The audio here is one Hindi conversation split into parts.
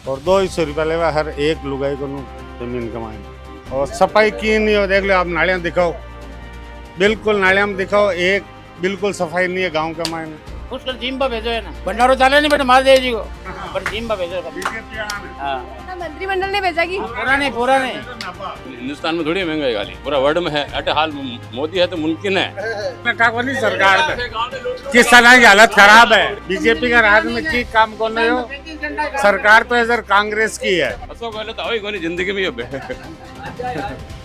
और 200 रुपया लेवा हर एक लुगाई को जमीन कमाए। और सफाई की नहीं हो, देख लो आप नालियाँ दिखाओ, बिल्कुल नालियाँ में दिखाओ, एक बिल्कुल सफाई नहीं है गांव के मायने। उसको जिम्बा भेजो है ना, भंडारो चाले नहीं बेटा मार दे जी को, पर जिम्बा भेजो। हाँ मंत्रिमंडल ने भेजा कि पूरा नहीं हिंदुस्तान में थोड़ी महंगाई गाली, पूरा वर्ल्ड में है। अटे हाल मोदी है तो मुमकिन है। सरकार किसाना की हालत खराब है, बीजेपी का राज में की काम को नहीं हो, सरकार तो इधर कांग्रेस की है। अशोक गहलोत तो कोई जिंदगी में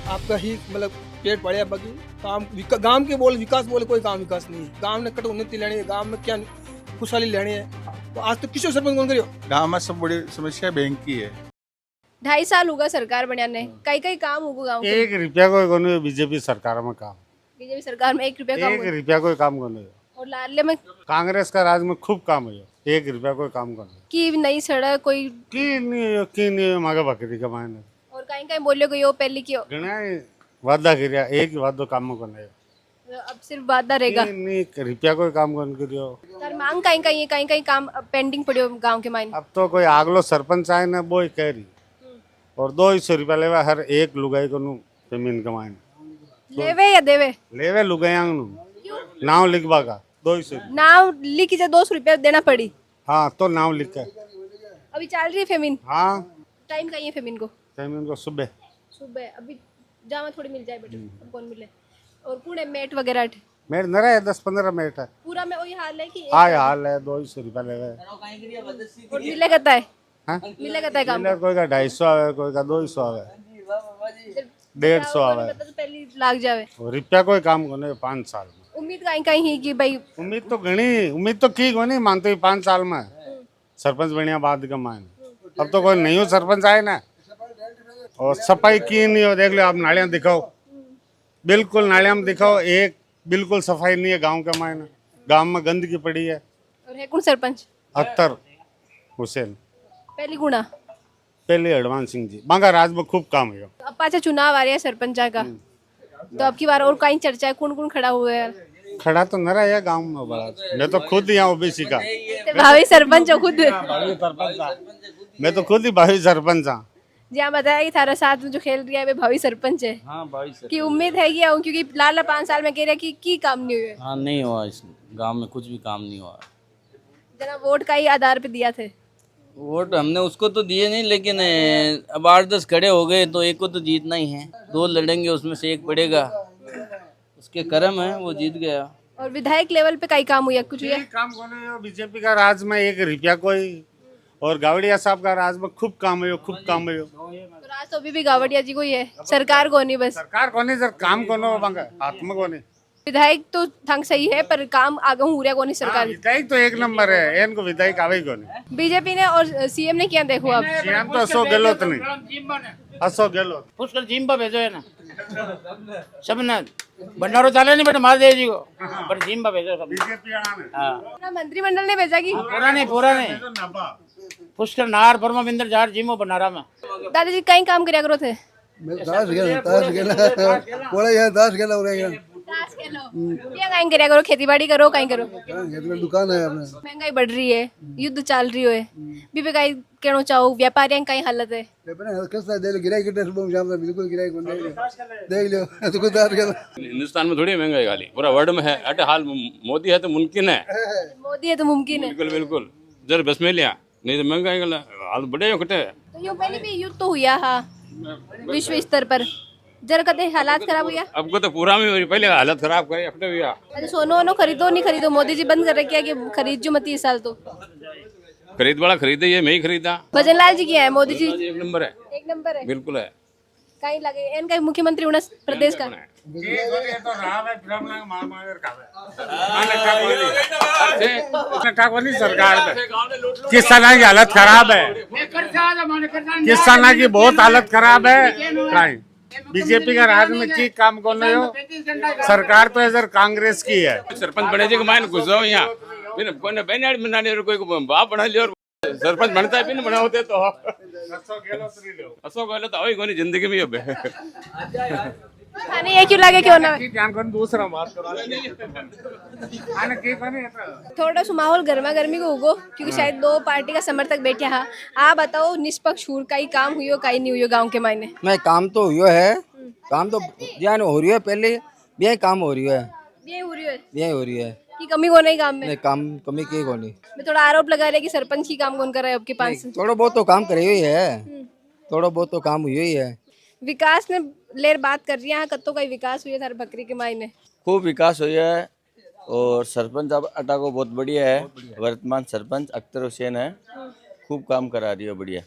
आपका ही मतलब पेट पड़े, बाकी काम गांव के बोल विकास बोले कोई काम विकास नहीं है। गांव ने कट उन्नति लेनी है, गांव में क्या खुशहाली लेनी है, तो आज तक किसी सरपंच कौन करियो। गांव में सब बड़ी समस्या बैंक की है। 2.5 साल होगा सरकार बनया ने, कई काम होगा गाँव के। 1 रुपया को बीजेपी सरकार में काम, बीजेपी सरकार में 1 रुपया काम 1 रुपया कोई काम को नहीं। और लाडले में कांग्रेस का राज में खूब काम है, 1 रुपया कोई काम को नहीं। की नई सड़क कोई की नहीं मांगे बकरी का मायने। और कहीं बोलियो कोई हो पहली की हो, घना वादा करिया, एक ही वादो काम को नहीं। अब सिर्फ वादा रहेगा। नहीं रुपया कोई काम को नहीं करियो। तर मांग कहीं काम पेंडिंग पड़ियो गांव के मायने। अब तो कोई आगलो सरपंच आए ना वो ही कह रही, और 200 रुपया लेवा हर एक लुगाई को जमीन कमाए। लेवे या देवे? लेवे लुगाया नाव लिखवा का 200 नाव लिखी जा 200 रुपया देना पड़ी। हाँ तो नाव लिख के अभी चल रही है फेमिन। हाँ टाइम कहीं है फेमिन को? फेमिन को सुबह अभी जामा थोड़ी मिल जाए बेटे, अब कौन मिले। और पुणे मेट वगैरह मेट न रहे 10-15 मिनट है पूरा में वही हाल है कि हाँ हाल है। 200 रुपया लेवे और मिलेगा तय हाँ? मिलेगा तय काम कोई का 250 आवे, कोई का 200 आवे, 150 आवे, तो पहले लाग जावे। रुपया कोई काम को नहीं 5 साल में। उम्मीद कहीं ही कि भाई उम्मीद तो घनी, उम्मीद तो की को नहीं मानते 5 साल में सरपंच बढ़िया बाद का मायने। अब तो कोई नहीं हो सरपंच आए ना, और सफाई की नहीं हो, देख लो आप नालियाँ दिखाओ, बिल्कुल नालियाँ में दिखाओ, एक बिल्कुल सफाई नहीं है गांव के मायने। गांव में गंदगी पड़ी है। और है कौन सरपंच? अख्तर हुसैन पहली गुना पहले हरवान सिंह जी बांगा राज में खूब काम है। अब पाचा चुनाव आ रहा है सरपंच का, तो अब की बार और कहीं चर्चा है, कौन कौन खड़ा हुआ है? खड़ा तो न रहा है गांव में बड़ा, मैं तो खुद यहाँ ओबीसी का भावी सरपंच हो खुद। मैं तो खुद ही भावी सरपंच हाँ। जी आप बताया कि थारा साथ में जो खेल रहा है वे भावी सरपंच है। हाँ भाई सर, की उम्मीद है कि क्योंकि लाला 5 साल में कह रहा है कि काम नहीं हुए। हाँ नहीं हुआ, इस गांव में कुछ भी काम नहीं हुआ। जना वोट का ही आधार पे दिया थे। वोट हमने उसको तो दिए नहीं, लेकिन अब 8-10 खड़े हो गए तो एक को तो जीतना ही है। 2 लड़ेंगे उसमें से एक पड़ेगा, उसके कर्म है, वो जीत गया। और विधायक लेवल पे कई काम हुआ कुछ हुआ? काम को नहीं हो, बीजेपी का राज में 1 रुपया कोई, और गावड़िया साहब का राज में खूब काम है, खूब काम है। तो राज तो अभी भी गावड़िया जी को ही है, सरकार को नहीं। बस सरकार को नहीं सर, काम को नहीं बांगा आत्मा को नहीं। विधायक तो थंग सही है पर काम आगे हो रहा को नहीं सरकार। विधायक तो 1 नंबर है, इनको विधायक आवे को नहीं। बीजेपी ने और सीएम ने क्या देखो अब? सीएम तो अशोक गहलोत नहीं, अशोक गहलोत। उसको जिम्बा भेजो है ना, सब ना भंडारो चाले नहीं बेटा मार दे जी को, पर जिम्बा भेजो। हाँ मंत्रिमंडल ने भेजा कि पूरा नहीं पुष्कर नार परमाविंदर जार जिमो बनारा में। दादाजी कहीं काम કર્યા करो थे? क्या कहीं કર્યા करो? खेती बाड़ी करो, कहीं करो? दुकान है अपने। महंगाई बढ़ रही है, युद्ध चल रही है, बीबे कहीं कहना चाहो व्यापारियों कहीं हालत है? हिंदुस्तान में थोड़ी महंगाई गाली, पूरा वर्ल्ड में है। अटे हाल मोदी है तो मुमकिन है। मोदी है तो मुमकिन है। बिल्कुल बिल्कुल, जरा बस में लिया, नहीं तो महंगाई गला हाल बढ़े कटे। तो यूं पहले भी युद्ध तो हुआ हा विश्व स्तर पर, जरा कदे हालात खराब हुआ? अब को तो पूरा में हुई, पहले हालत खराब करे हफ्ते हुआ। अरे सोनो वोनो खरीदो नहीं खरीदो, मोदी जी बंद कर रखे है कि खरीद जो मत इस साल। तो खरीद वाला खरीदे, ये मैं ही खरीदा। भजन लाल जी क्या है? मोदी जी 1 नंबर है, 1 नंबर है, बिल्कुल है। कहीं लगे इनका मुख्यमंत्री होना प्रदेश का। सरकार किसाना की हालत खराब है, किसाना की बहुत हालत खराब है। बीजेपी का राज में की काम को नहीं हो, सरकार तो इधर कांग्रेस की है। सरपंच बने जी मायने घुसो यहाँ, फिर कोई बहन बनाने कोई बाप बना लियो, सरपंच बनता है फिर बना होते तो। अशोक गहलोत तो जिंदगी में खाने ये क्यों लागे क्यों ना थोड़ा सा माहौल गर्मा गर्मी को होगो क्योंकि शायद दो पार्टी का समर्थक बैठे हाँ आप बताओ निष्पक्ष हूर कई काम हुई हो कई नहीं हुई हो गाँव के मायने नहीं काम तो हुआ है काम तो ध्यान हो रही है पहले भी काम हो रही है ये हो रही है यही हो रही है कि कमी को नहीं काम में नहीं काम कमी की को नहीं मैं थोड़ा आरोप लगा रहे कि सरपंच की काम कौन कर रहा है आपके पास थोड़ा बहुत तो काम करे हुई है थोड़ा बहुत तो काम हुई हुई है विकास ने लेर बात कर रही है कत्तो का विकास हुई है थारे बकरी के मायने खूब विकास हुआ है और सरपंच अब अटा को बहुत बढ़िया है वर्तमान सरपंच अख्तर हुसैन है खूब काम करा रही है बढ़िया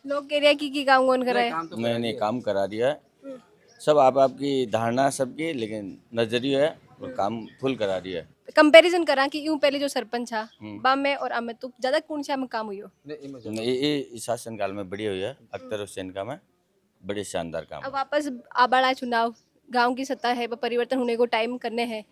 लोग कह रहे हैं कि काम कौन कर रहा है मैंने काम करा दिया है सब आपकी धारणा सबकी लेकिन नजरिया है और काम फुल करा दिया है कंपैरिजन करा कि यूं पहले जो सरपंच था बाम में और अब तो ज्यादा कौन सा में काम हुई हो ये शासन काल में बढ़िया हुई है अख्तर हुसैन का में बड़े शानदार काम अब वापस आबाड़ा चुनाव गांव की सत्ता है परिवर्तन होने को टाइम करने हैं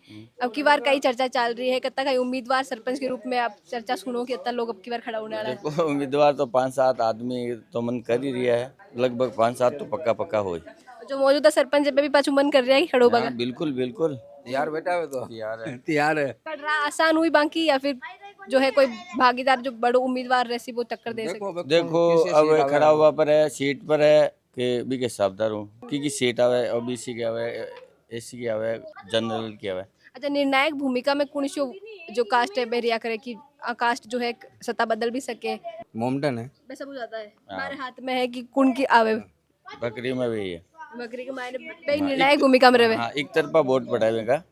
अब की बार कई चर्चा चल रही है कितना कई उम्मीदवार सरपंच के रूप में आप चर्चा सुनो कि कितना लोग अब की बार खड़ा होने वाला है देखो उम्मीदवार तो 5-7 आदमी तो मन कर ही रहा है लगभग 5-7 तो पक्का हो जो मौजूदा सरपंच है भी पाछू मन कर रहा है कि खड़ो बगा बिल्कुल बिल्कुल यार बेटा है तो तैयार है पढ़ रहा आसान हुई बाकी या फिर जो है कोई भागीदार जो बड़ो उम्मीदवार रहसी वो टक्कर दे सके देखो अब खड़ा हुआ पर है सीट पर है कि भी के सावधान हूँ क्योंकि सीट आवे ओबीसी के आवे एससी के आवे जनरल के आवे अच्छा निर्णायक भूमिका में कौन जो कास्ट है बेरिया करे कि कास्ट जो है सत्ता बदल भी सके मोमडन है वैसा कुछ आता है हमारे हाथ में है कि कौन की आवे बकरी में भी है बकरी के मायने पे निर्णायक भूमिका में रहे हाँ एक तरफा वोट पड़ावे का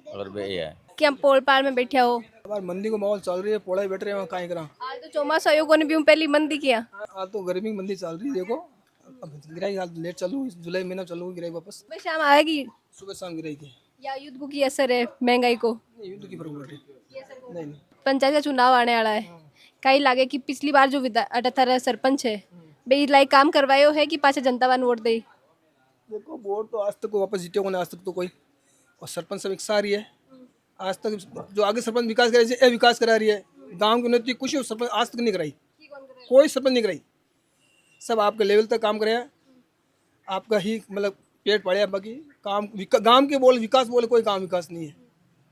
और भी ये है कि हम पोल पार में बैठे हो हमारे मंदी को माहौल चल रही है पोड़ा बैठ रहे हैं वहाँ कहीं करा आज तो चौमासा आयोगों ने भी पहली मंदी किया आज तो गर्मी की मंदी चल रही है देखो अब गिराई हाल लेट चालू जुलाई महीना चालू गिराई वापस सुबह शाम आएगी सुबह शाम गिराई की या युद्ध को की असर है महंगाई को युद्ध की फर्क पड़ रही नहीं पंचायत का चुनाव आने वाला है कई लागे कि पिछली बार जो 78 सरपंच है बे लाइक काम करवायो है कि पाछे जनता वान वोट दे देखो वोट तो आज तक को वापस जीते को ना आज तक तो कोई और सरपंच सब एक सा रही है आज तक जो आगे सरपंच विकास करा रही है विकास करा रही है गांव की उन्नति कुछ सरपंच आज तक नहीं कराई कोई सरपंच नहीं कराई सब आपके लेवल तक काम करे आपका ही मतलब पेट पड़े बाकी काम गांव के बोल विकास बोले कोई काम विकास नहीं है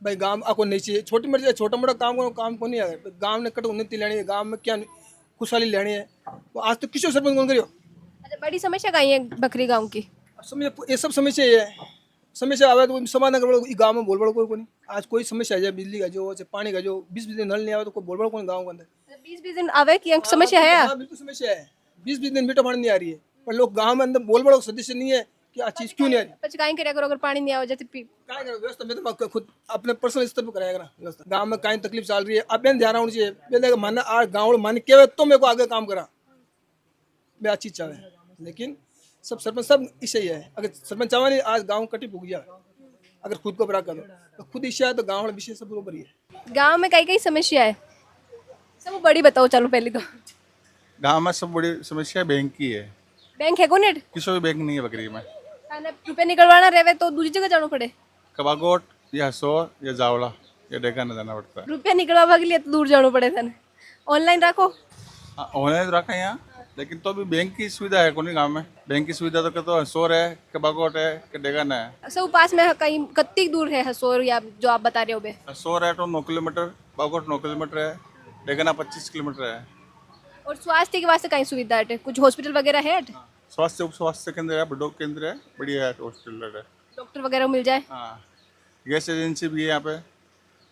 भाई गांव आपको नहीं चाहिए छोटी मोटी छोटा मोटा काम को नहीं है गांव ने कट उन्नति लेनी है गांव में क्या खुशहाली लेनी है वो आज तक किसी सरपंच कौन करियो अच्छा बड़ी समस्या कहीं है बकरी गांव की ये सब समस्या ये है समस्या आवे तो समाधान कर गाँव में बोल बड़ो कोई नहीं आज कोई समस्या है बिजली का जो पानी का जो 20 दिन नल नहीं आवे तो कोई बोल बड़ो कौन गाँव के अंदर 20 दिन आवे की समस्या है हाँ बिल्कुल समस्या है 20 दिन मीठा पानी नहीं आ रही है पर लोग गाँव में अंदर बोल बड़ो सदस्य नहीं है कि आज चीज क्यों नहीं आ रही बच्चे कहीं कराया करो अगर पानी नहीं आवे जैसे क्या करो व्यवस्था में तो खुद अपने पर्सनल स्तर पर कराएगा ना व्यवस्था गाँव में कहीं तकलीफ चल रही है अब ध्यान होनी चाहिए माना आज गाँव मान के तो मेरे को आगे काम करा मैं अच्छी चाहे लेकिन सब सरपंच सब इसे ही है अगर सरपंच चाहे नहीं आज गाँव कटी भूग जाए अगर खुद को बड़ा करो तो खुद इच्छा है तो गाँव वाला विषय सब बराबर ही है गांव में कई समस्या है सब बड़ी बताओ चलो पहले तो गांव में सब बड़ी समस्या बैंक की है बैंक है कौन किसी भी बैंक नहीं है बकरी में रुपये निकलवाना रहे तो दूसरी जगह जाना पड़े कबागोट या हसोर या जावला या डेका न जाना पड़ता है रुपया निकलवा के लिए तो दूर जाना पड़े था ऑनलाइन रखो ऑनलाइन तो रखा है यहाँ लेकिन तो भी बैंक की सुविधा है कोई गांव में बैंक की सुविधा तो हसोर है कबागोट है कि डेगन है सब पास में कहीं कत्ती दूर है हसोर या जो आप बता रहे हो बे हसोर है तो 9 किलोमीटर बागोट 9 किलोमीटर है डेगना 25 किलोमीटर है और स्वास्थ्य के वास्ते कहीं सुविधा है कुछ हॉस्पिटल वगैरह है स्वास्थ्य उप स्वास्थ्य केंद्र है बड़ो केंद्र है बढ़िया है हॉस्पिटल है डॉक्टर वगैरह मिल जाए हाँ गैस एजेंसी भी है यहाँ पे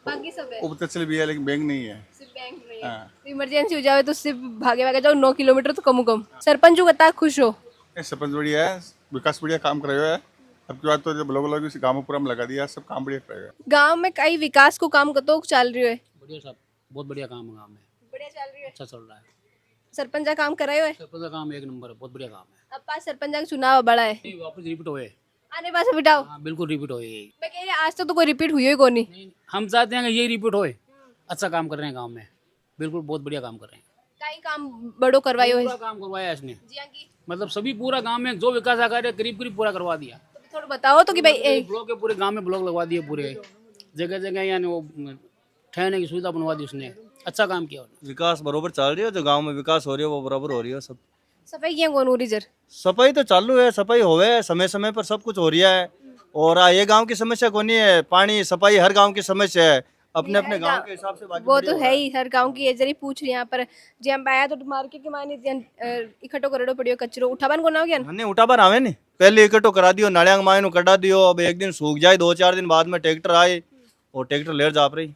बाकी सब है उप तहसील भी है लेकिन बैंक नहीं है सिर्फ बैंक नहीं हाँ। है इमरजेंसी हो जाए तो सिर्फ भागे जाओ 9 किलोमीटर तो कम सरपंच को बता खुश हो सरपंच बढ़िया है विकास बढ़िया काम कराया है अब की बात तो जब लोग गाँव में पूरा में लगा दिया सब काम बढ़िया कराया गांव में कई विकास को काम कतो चल रही है बढ़िया सब बहुत बढ़िया काम है गाँव में बढ़िया चल रही है अच्छा चल रहा है सरपंच का काम करायो है सरपंच का काम एक नंबर है बहुत बढ़िया काम है अब पास सरपंच का चुनाव बड़ा है नहीं वापस रिपीट होए आने पास बिठाओ हाँ बिल्कुल रिपीट होए मैं कह रही आज तक तो कोई रिपीट हुई है कौन नहीं नहीं हम चाहते हैं कि यही रिपीट होए अच्छा काम कर रहे हैं गाँव में बिल्कुल बहुत बढ़िया काम कर रहे हैं कई काम बड़ो करवायो है पूरा काम करवाया इसने जी हाँ की मतलब सभी पूरा गांव में जो विकास कार्य करीब पूरा करवा दिया थोड़ा बताओ तो कि भाई ब्लॉक है पूरे गांव में ब्लॉक लगवा दिए पूरे जगह जगह यानी वो ठहरने की सुविधा बनवा दी उसने अच्छा काम किया विकास बरोबर चल रही है जो गांव में विकास हो रही है वो बराबर हो रही है सब सफाई किया कौन हो रही जर सफाई तो चालू है सफाई होवे समय समय पर सब कुछ हो रहा है और ये गांव की समस्या कौन नहीं है, पानी सफाई हर गांव की समस्या है, अपने अपने गांव के हिसाब से बाकी वो बढ़िया तो हो है रहा ही, हर गांव की ये जरी पूछ रही यहाँ पर जे हम आया तो मार्केट के माने इकट्ठो करोड़ो पड़ियो कचरो उठावन को ना हो गया हमने उठा पर आवे नहीं, पहले इकट्ठो करा दियो, नालियां मायनो कटा दियो, अब एक दिन सूख जाए, 2-4 दिन बाद में ट्रैक्टर आए और ट्रैक्टर लेर जा रही।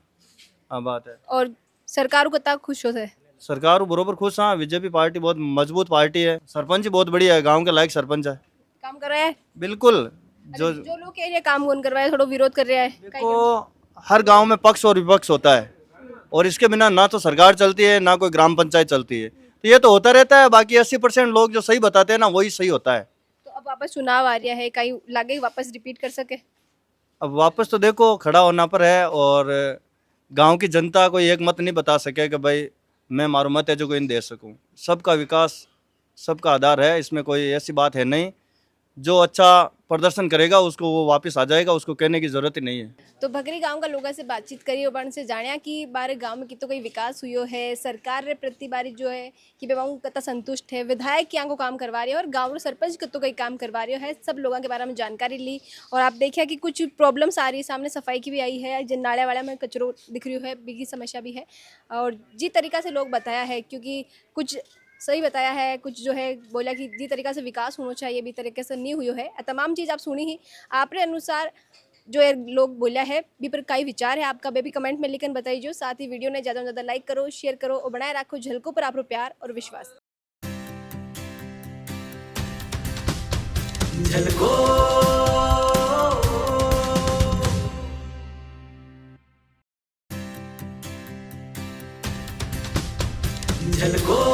हाँ बात है। और सरकार को कितना खुश होता है? सरकार बरोबर खुश। हाँ, बीजेपी पार्टी बहुत मजबूत पार्टी है, सरपंच बहुत बढ़िया है, गांव के लायक सरपंच है, काम कर रहा है? बिल्कुल। जो जो लोग कह रहे हैं काम कौन करवाए, थोड़ा विरोध कर रहा है। देखो हर गांव में पक्ष और विपक्ष होता है, और इसके बिना ना तो सरकार चलती है ना कोई ग्राम पंचायत चलती है, तो ये तो होता रहता है। बाकी 80% लोग जो सही बताते हैं ना वही सही होता है। तो अब वापस चुनाव आ रहा है, कहीं लागे वापस रिपीट कर सके? अब वापस तो देखो खड़ा होना पर है, और गांव की जनता कोई एक मत नहीं बता सके कि भाई मैं मारो मत है जो कोई नहीं दे सकूं। सबका विकास सबका आधार है, इसमें कोई ऐसी बात है नहीं। जो अच्छा प्रदर्शन करेगा उसको वो वापस आ जाएगा, उसको कहने की जरूरत ही नहीं है। तो भगरी गांव का लोगों से बातचीत करी और से जानिया कि बारे गांव में कितो कोई विकास हुई है, सरकार रे प्रति बारी जो है कि बेबाऊ कता संतुष्ट है, विधायक क्या को काम करवा रही है और गांव रो सरपंच कितो कोई काम करवा रही है, सब लोगों के बारे में जानकारी ली। और आप देखिए कि कुछ प्रॉब्लम्स आ रही है सामने, सफाई की भी आई है, जिन नाले वाला में कचरो दिख रही है, बिगी समस्या भी है। और जिस तरीका से लोग बताया है, क्योंकि कुछ सही बताया है, कुछ जो है बोला कि जिस तरीका से विकास होना चाहिए भी तरीके से नहीं हुई है। तमाम चीज़ आप सुनी ही, आपके अनुसार जो है लोग बोला है भी पर कई विचार है आपका भी कमेंट में लिखकर बताइए। साथ ही वीडियो ने ज़्यादा से ज़्यादा लाइक करो, शेयर करो और बनाए रखो झलकों पर आप प्यार और विश्वास। झलको